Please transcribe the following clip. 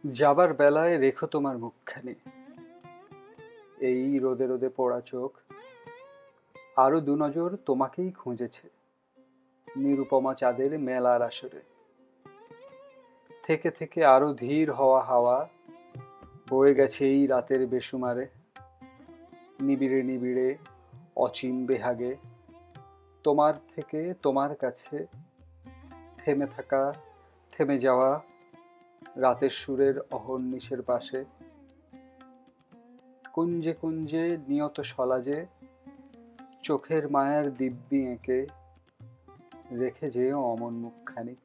যাবার বেলায় রেখো তোমার মুখখানি, এই রোদে রোদে পোড়া চোখ আরো দু নজর তোমাকেই খুঁজেছে নিরুপমা চাঁদের মেলার আসরে। থেকে থেকে আরো ধীর হওয়া হাওয়া বয়ে গেছে এই রাতের বেসুমারে, নিবিড়ে নিবিড়ে অচিন বেহাগে তোমার থেকে তোমার কাছে থেমে থাকা, থেমে যাওয়া রাতের সুরের অহর্নিশের পাশে। কুঞ্জে কুঞ্জে নিয়ত সলাজে চোখের মায়ার দিব্যি এঁকে রেখে যেও অমন মুখখানি।